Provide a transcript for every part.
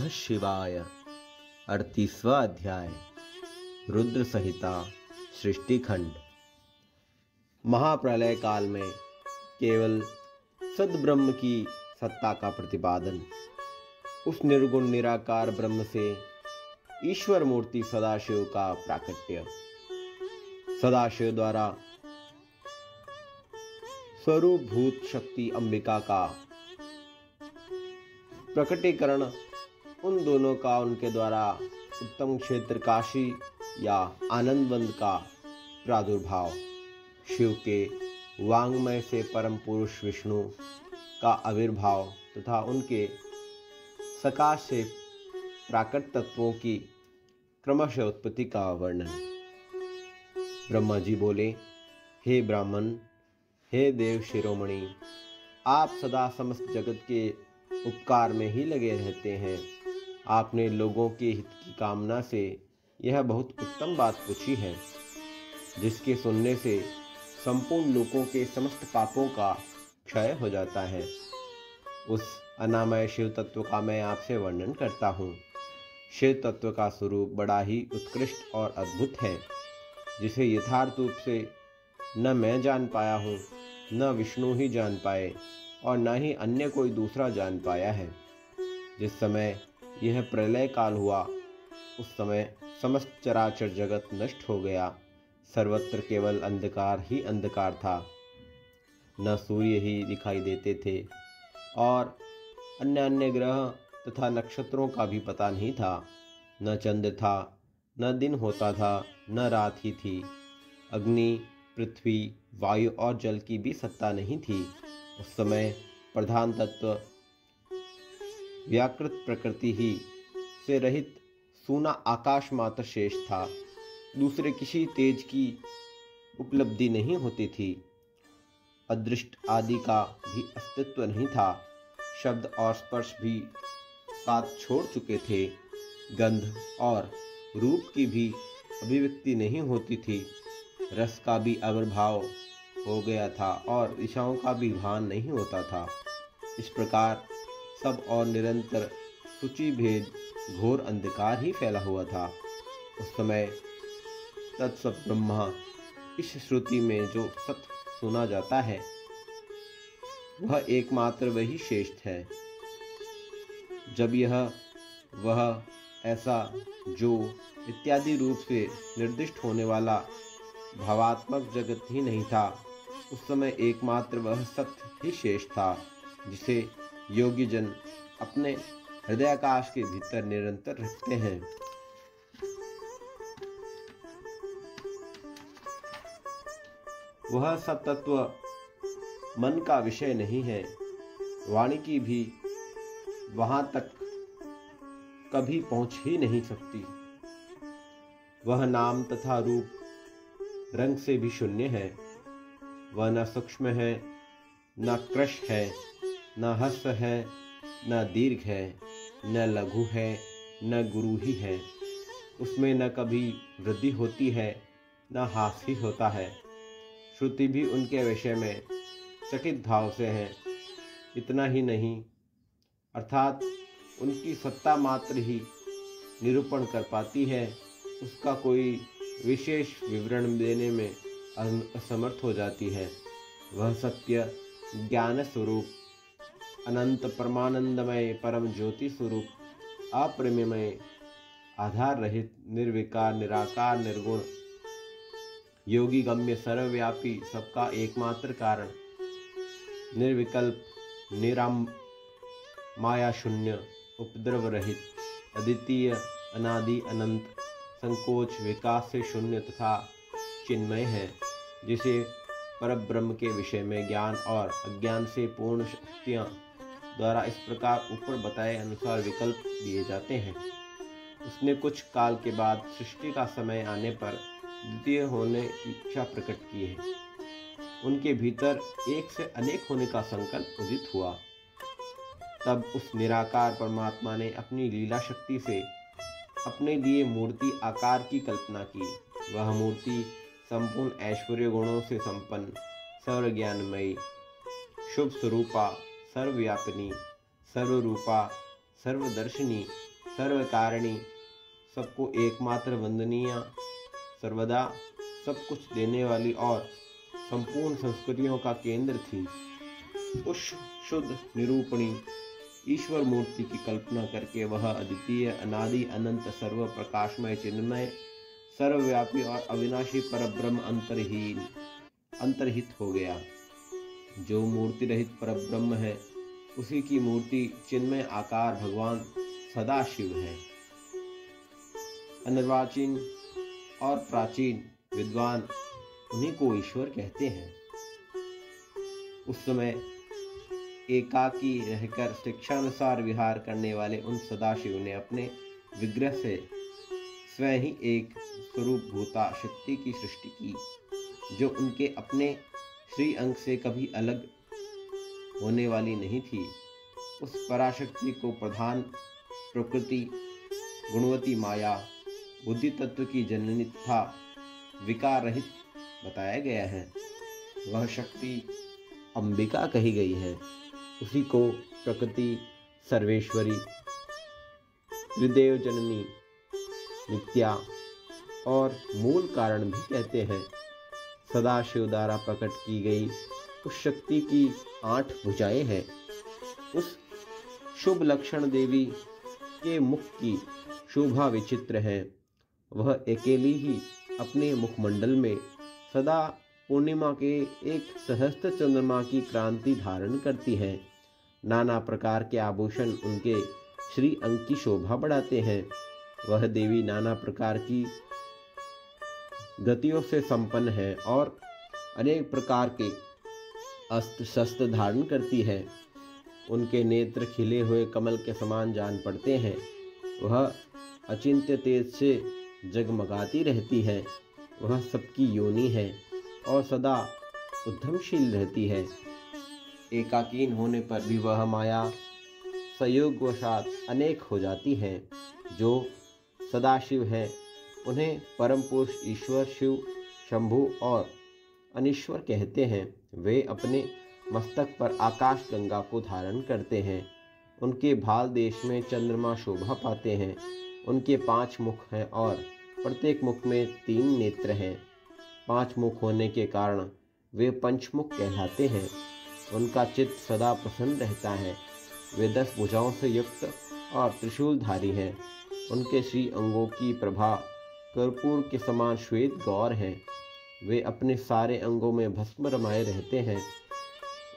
शिवाय। 38वां अध्याय रुद्र संहिता सृष्टि खंड। महाप्रलय काल में केवल सद्ब्रह्म की सत्ता का प्रतिपादन, उस निर्गुण निराकार ब्रह्म से ईश्वर मूर्ति सदाशिव का प्राकट्य, सदाशिव द्वारा स्वरूपभूत शक्ति अंबिका का प्रकटीकरण, उन दोनों का उनके द्वारा उत्तम क्षेत्र काशी या आनंदवंद का प्रादुर्भाव, शिव के वांग्मय से परम पुरुष विष्णु का आविर्भाव तथा उनके सकाश से प्राकट तत्वों की क्रमशः उत्पत्ति का वर्णन। ब्रह्मा जी बोले, हे ब्राह्मण, हे देव शिरोमणि, आप सदा समस्त जगत के उपकार में ही लगे रहते हैं। आपने लोगों के हित की कामना से यह बहुत उत्तम बात पूछी है, जिसके सुनने से संपूर्ण लोगों के समस्त पापों का क्षय हो जाता है। उस अनामय शिव तत्व का मैं आपसे वर्णन करता हूँ। शिव तत्व का स्वरूप बड़ा ही उत्कृष्ट और अद्भुत है, जिसे यथार्थ रूप से न मैं जान पाया हूँ, न विष्णु ही जान पाए और न ही अन्य कोई दूसरा जान पाया है। जिस समय यह प्रलय काल हुआ, उस समय समस्त चराचर जगत नष्ट हो गया। सर्वत्र केवल अंधकार ही अंधकार था। न सूर्य ही दिखाई देते थे और अन्य अन्य ग्रह तथा नक्षत्रों का भी पता नहीं था। न चंद्र था, न दिन होता था, न रात ही थी। अग्नि, पृथ्वी, वायु और जल की भी सत्ता नहीं थी। उस समय प्रधान तत्व व्याकृत प्रकृति ही से रहित सूना आकाश मात्र शेष था। दूसरे किसी तेज की उपलब्धि नहीं होती थी। अदृष्ट आदि का भी अस्तित्व नहीं था। शब्द और स्पर्श भी साथ छोड़ चुके थे। गंध और रूप की भी अभिव्यक्ति नहीं होती थी। रस का भी आविर्भाव हो गया था और दिशाओं का भी भान नहीं होता था। इस प्रकार सब और निरंतर सूची भेद घोर अंधकार ही फैला हुआ था। उस समय तत्सत ब्रह्मा, इस श्रुति में जो सत्य सुना जाता है, वह एकमात्र वही श्रेष्ठ है। जब यह वह ऐसा जो इत्यादि रूप से निर्दिष्ट होने वाला भावात्मक जगत ही नहीं था, उस समय एकमात्र वह सत्य ही शेष था, जिसे योगी जन अपने हृदयाकाश के भीतर निरंतर रखते हैं। वह सत्तत्व मन का विषय नहीं है। वाणी की भी वहां तक कभी पहुंच ही नहीं सकती। वह नाम तथा रूप रंग से भी शून्य है। वह न सूक्ष्म है, न कृश है, न हस्व है, न दीर्घ है, न लघु है, न गुरु ही है। उसमें न कभी वृद्धि होती है, न ह्रास ही होता है। श्रुति भी उनके विषय में चकित भाव से है। इतना ही नहीं, अर्थात उनकी सत्ता मात्र ही निरूपण कर पाती है। उसका कोई विशेष विवरण देने में असमर्थ हो जाती है। वह सत्य ज्ञान स्वरूप, अनंत परमानंदमय परम ज्योति स्वरूप, अप्रमेय, आधार रहित, निर्विकार, निराकार, निर्गुण, योगी गम्य, सर्वव्यापी, सबका एकमात्र कारण, निर्विकल्प, निराम, माया शून्य, उपद्रव रहित, अद्वितीय, अनादि, अनंत, संकोच विकास से शून्य तथा चिन्मय है, जिसे परब्रह्म के विषय में ज्ञान और अज्ञान से पूर्ण शक्तियाँ द्वारा इस प्रकार ऊपर बताए अनुसार विकल्प दिए जाते हैं। उसने कुछ काल के बाद सृष्टि का समय आने पर द्वितीय होने की इच्छा प्रकट की है। उनके भीतर एक से अनेक होने का संकल्प उदित हुआ। तब उस निराकार परमात्मा ने अपनी लीला शक्ति से अपने लिए मूर्ति आकार की कल्पना की। वह मूर्ति संपूर्ण ऐश्वर्य गुणों से संपन्न, सर्वज्ञानमयी, शुभ स्वरूपा, सर्वव्यापिनी, सर्वरूपा, सर्वदर्शिनी, सर्वकारिणी, सबको एकमात्र वंदनीय, सर्वदा सब कुछ देने वाली और संपूर्ण संस्कृतियों का केंद्र थी। उस शुद्ध निरूपणी ईश्वर मूर्ति की कल्पना करके वह अद्वितीय, अनादि, अनंत, सर्व प्रकाशमय, चिन्मय, सर्वव्यापी और अविनाशी परब्रह्म अंतर्हित हो गया। जो मूर्ति रहित परब्रह्म है, उसी की मूर्ति चिन्मय आकार भगवान सदाशिव है। अर्वाचीन और प्राचीन विद्वान उन्हीं को ईश्वर कहते हैं। उस समय एकाकी रहकर शिक्षानुसार विहार करने वाले उन सदाशिव ने अपने विग्रह से स्वयं ही एक स्वरूप भूता शक्ति की सृष्टि की, जो उनके अपने श्री अंग से कभी अलग होने वाली नहीं थी। उस पराशक्ति को प्रधान प्रकृति, गुणवती माया, बुद्धि तत्व की जननी तथा विकार रहित बताया गया है। वह शक्ति अंबिका कही गई है। उसी को प्रकृति, सर्वेश्वरी, त्रिदेव जननी, नित्या और मूल कारण भी कहते हैं। सदाशिव द्वारा प्रकट की गई उस शक्ति की 8 भुजाएं हैं। उस शुभ लक्षण देवी के मुख की शोभा विचित्र है। वह अकेली ही अपने मुखमंडल में सदा पूर्णिमा के एक सहस्त्र चंद्रमा की क्रांति धारण करती है। नाना प्रकार के आभूषण उनके श्री अंग की शोभा बढ़ाते हैं। वह देवी नाना प्रकार की गतियों से संपन्न है और अनेक प्रकार के अस्त्र शस्त्र धारण करती है। उनके नेत्र खिले हुए कमल के समान जान पड़ते हैं। वह अचिंत्य तेज से जगमगाती रहती है। वह सबकी योनि है और सदा उद्यमशील रहती है। एकाकीन होने पर भी वह माया संयोगवशात अनेक हो जाती है। जो सदाशिव है उन्हें परम पुरुष ईश्वर, शिव, शंभु और अनीश्वर कहते हैं। वे अपने मस्तक पर आकाश गंगा को धारण करते हैं। उनके भाल देश में चंद्रमा शोभा पाते हैं। उनके 5 मुख हैं और प्रत्येक मुख में 3 नेत्र हैं। 5 मुख होने के कारण वे पंचमुख कहलाते हैं। उनका चित्त सदा प्रसन्न रहता है। वे 10 भुजाओं से युक्त और त्रिशूलधारी हैं। उनके श्री अंगों की प्रभा कर्पूर के समान श्वेत गौर है। वे अपने सारे अंगों में भस्म रमाए रहते हैं।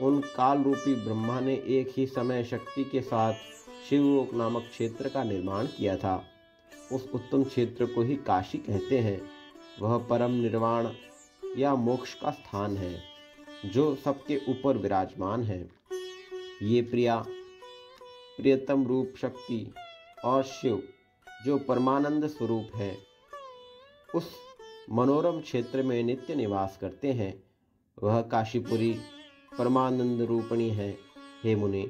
उन काल रूपी ब्रह्मा ने एक ही समय शक्ति के साथ शिवलोक नामक क्षेत्र का निर्माण किया था। उस उत्तम क्षेत्र को ही काशी कहते हैं। वह परम निर्वाण या मोक्ष का स्थान है, जो सबके ऊपर विराजमान है। ये प्रियतम रूप शक्ति और शिव, जो परमानंद स्वरूप है, उस मनोरम क्षेत्र में नित्य निवास करते हैं। वह काशीपुरी परमानंद रूपिणी है। हे मुने,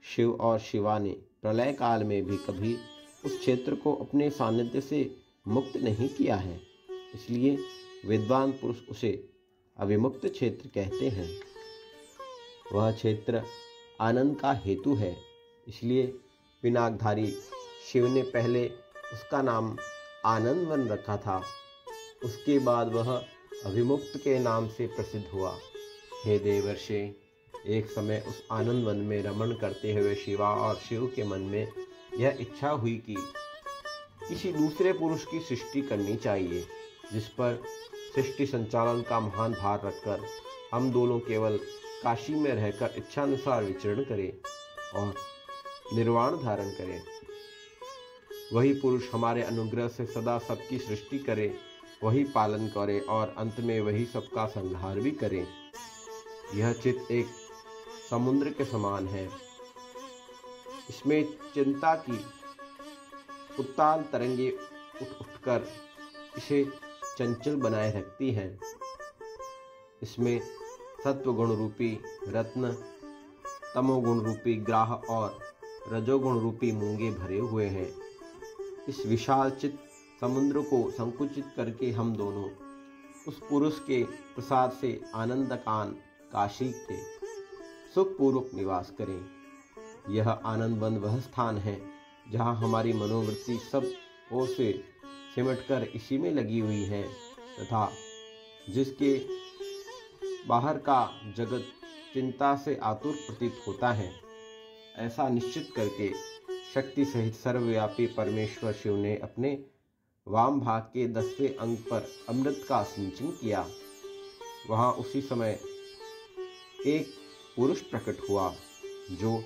शिव और शिवा ने प्रलय काल में भी कभी उस क्षेत्र को अपने सानिध्य से मुक्त नहीं किया है। इसलिए विद्वान पुरुष उसे अविमुक्त क्षेत्र कहते हैं। वह क्षेत्र आनंद का हेतु है। इसलिए पिनाकधारी शिव ने पहले उसका नाम आनंद वन रखा था। उसके बाद वह अभिमुक्त के नाम से प्रसिद्ध हुआ। हे देवर्षि, एक समय उस आनंद वन में रमण करते हुए शिवा और शिव के मन में यह इच्छा हुई कि किसी दूसरे पुरुष की सृष्टि करनी चाहिए, जिस पर सृष्टि संचालन का महान भार रखकर हम दोनों केवल काशी में रहकर इच्छानुसार विचरण करें और निर्वाण धारण करें। वही पुरुष हमारे अनुग्रह से सदा सबकी सृष्टि करे, वही पालन करे और अंत में वही सबका संहार भी करे। यह चित्त एक समुद्र के समान है। इसमें चिंता की उत्ताल तरंगे उठकर इसे चंचल बनाए रखती हैं। इसमें सत्वगुण रूपी रत्न, तमोगुण रूपी ग्राह और रजोगुण रूपी मूंगे भरे हुए हैं। इस विशाल चित्त समुद्र को संकुचित करके हम दोनों उस पुरुष के प्रसाद से आनंदकान काशी के सुखपूर्वक निवास करें। यह आनंद वन वह स्थान है जहाँ हमारी मनोवृत्ति सब ओर से सिमटकर इसी में लगी हुई है तथा जिसके बाहर का जगत चिंता से आतुर प्रतीत होता है, ऐसा निश्चित करके शक्ति सहित सर्वव्यापी परमेश्वर शिव ने अपने वाम भाग के 10वें अंग पर अमृत का सिंचन किया। वहाँ उसी समय एक पुरुष प्रकट हुआ जो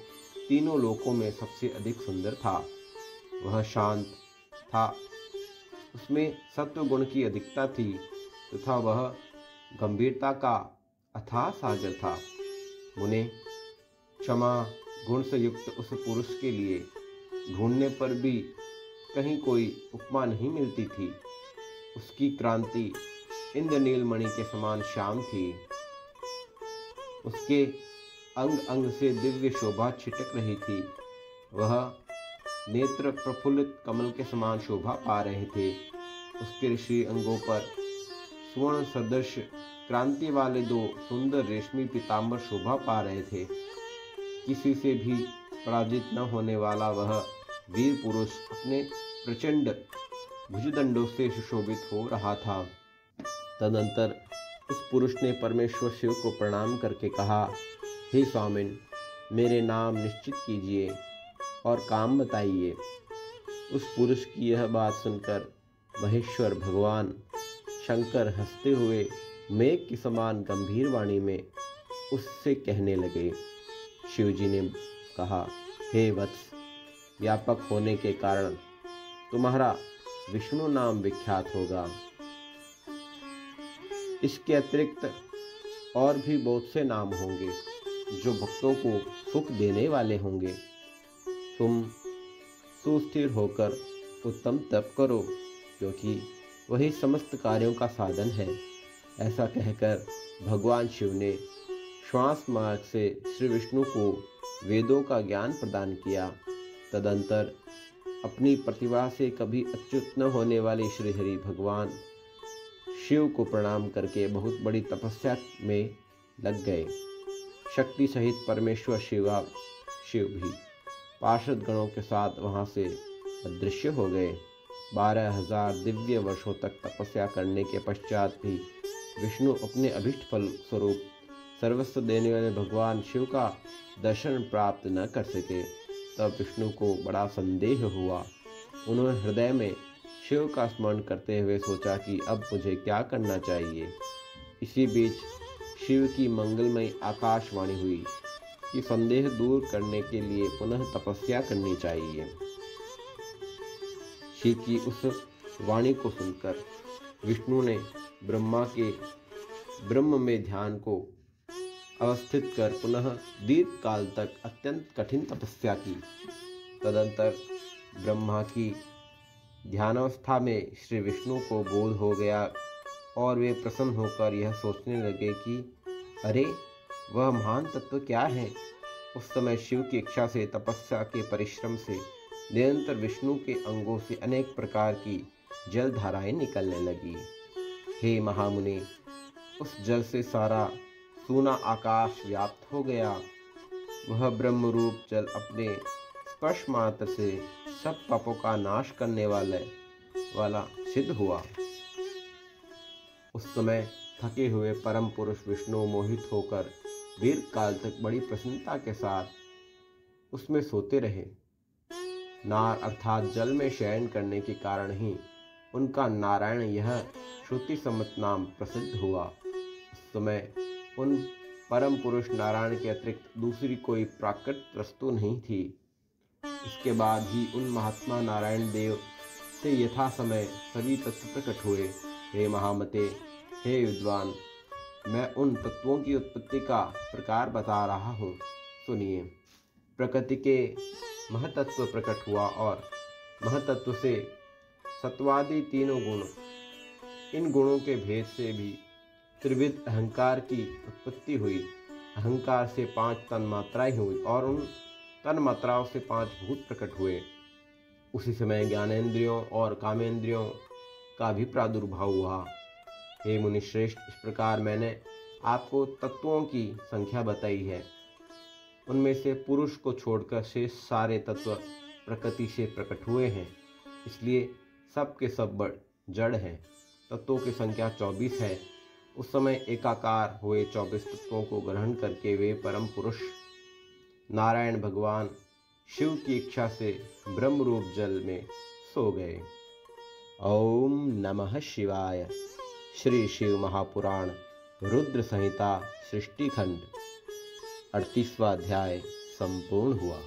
तीनों लोकों में सबसे अधिक सुंदर था। वह शांत था, उसमें सत्व गुण की अधिकता थी तथा वह गंभीरता का अथाह सागर था। मुने, क्षमा गुण से युक्त उस पुरुष के लिए ढूंढने पर भी कहीं कोई उपमा नहीं मिलती थी। उसकी क्रांति इंद्रनील मणि के समान श्याम थी। उसके अंग अंग से दिव्य शोभा छिटक रही थी। वह नेत्र प्रफुल्लित कमल के समान शोभा पा रहे थे। उसके श्री अंगों पर स्वर्ण सदृश क्रांति वाले 2 सुंदर रेशमी पीताम्बर शोभा पा रहे थे। किसी से भी पराजित न होने वाला वह वीर पुरुष अपने प्रचंड भुजदंडों से सुशोभित हो रहा था। तदंतर उस पुरुष ने परमेश्वर शिव को प्रणाम करके कहा, हे स्वामिन, मेरे नाम निश्चित कीजिए और काम बताइए। उस पुरुष की यह बात सुनकर महेश्वर भगवान शंकर हंसते हुए मेघ की समान गंभीर वाणी में उससे कहने लगे। शिवजी ने कहा, हे वत्स, व्यापक होने के कारण तुम्हारा विष्णु नाम विख्यात होगा। इसके अतिरिक्त और भी बहुत से नाम होंगे जो भक्तों को सुख देने वाले होंगे। तुम सुस्थिर होकर उत्तम तप करो, क्योंकि वही समस्त कार्यों का साधन है। ऐसा कहकर भगवान शिव ने श्वास मार्ग से श्री विष्णु को वेदों का ज्ञान प्रदान किया। तदंतर अपनी प्रतिभा से कभी अच्युत न होने वाले श्री हरि भगवान शिव को प्रणाम करके बहुत बड़ी तपस्या में लग गए। शक्ति सहित परमेश्वर शिव भी पार्षद गणों के साथ वहां से अदृश्य हो गए। 12,000 दिव्य वर्षों तक तपस्या करने के पश्चात भी विष्णु अपने अभीष्ट फल स्वरूप सर्वस्व देने वाले भगवान शिव का दर्शन प्राप्त न कर सके। तब विष्णु को बड़ा संदेह हुआ। उन्होंने हृदय में शिव का स्मरण करते हुए सोचा कि अब मुझे क्या करना चाहिए। इसी बीच शिव की मंगलमयी आकाशवाणी हुई कि संदेह दूर करने के लिए पुनः तपस्या करनी चाहिए। शिव की उस वाणी को सुनकर विष्णु ने ब्रह्मा के ब्रह्म में ध्यान को अवस्थित कर पुनः दीर्घ काल तक अत्यंत कठिन तपस्या की। तदंतर ब्रह्मा की ध्यानावस्था में श्री विष्णु को बोध हो गया और वे प्रसन्न होकर यह सोचने लगे कि अरे, वह महान तत्व क्या है। उस समय शिव की इच्छा से तपस्या के परिश्रम से निरंतर विष्णु के अंगों से अनेक प्रकार की जल धाराएं निकलने लगी। हे महामुनि, उस जल से सारा सूना आकाश व्याप्त हो गया। वह ब्रह्म रूप जल अपने स्पर्श मात्र से सब पापों का नाश करने वाला सिद्ध हुआ। उस समय थके हुए परम पुरुष विष्णु मोहित होकर दीर्घ काल तक बड़ी प्रसन्नता के साथ उसमें सोते रहे। नार अर्थात जल में शयन करने के कारण ही उनका नारायण यह श्रुति सम्मत नाम प्रसिद्ध हुआ। उस समय उन परम पुरुष नारायण के अतिरिक्त दूसरी कोई प्राकृत वस्तु नहीं थी। इसके बाद ही उन महात्मा नारायण देव से यथा समय सभी तत्व प्रकट हुए। हे महामते, हे विद्वान, मैं उन तत्वों की उत्पत्ति का प्रकार बता रहा हूँ, सुनिए। प्रकृति के महतत्व प्रकट हुआ और महतत्व से सत्वादि तीनों गुण, इन गुणों के भेद से भी त्रिविध अहंकार की उत्पत्ति हुई। अहंकार से 5 तन्मात्राएं हुई और उन तन्मात्राओं से 5 भूत प्रकट हुए। उसी समय ज्ञानेंद्रियों और कामेंद्रियों का भी प्रादुर्भाव हुआ। हे मुनिश्रेष्ठ, इस प्रकार मैंने आपको तत्वों की संख्या बताई है। उनमें से पुरुष को छोड़कर शेष सारे तत्व प्रकृति से प्रकट हुए हैं, इसलिए सब के सब जड़ हैं। तत्वों की संख्या 24 है। उस समय एकाकार हुए 24 तत्वों को ग्रहण करके वे परम पुरुष नारायण भगवान शिव की इच्छा से ब्रह्म रूप जल में सो गए। ओम नमः शिवाय। श्री शिव महापुराण रुद्र संहिता सृष्टि खंड 38वां अध्याय संपूर्ण हुआ।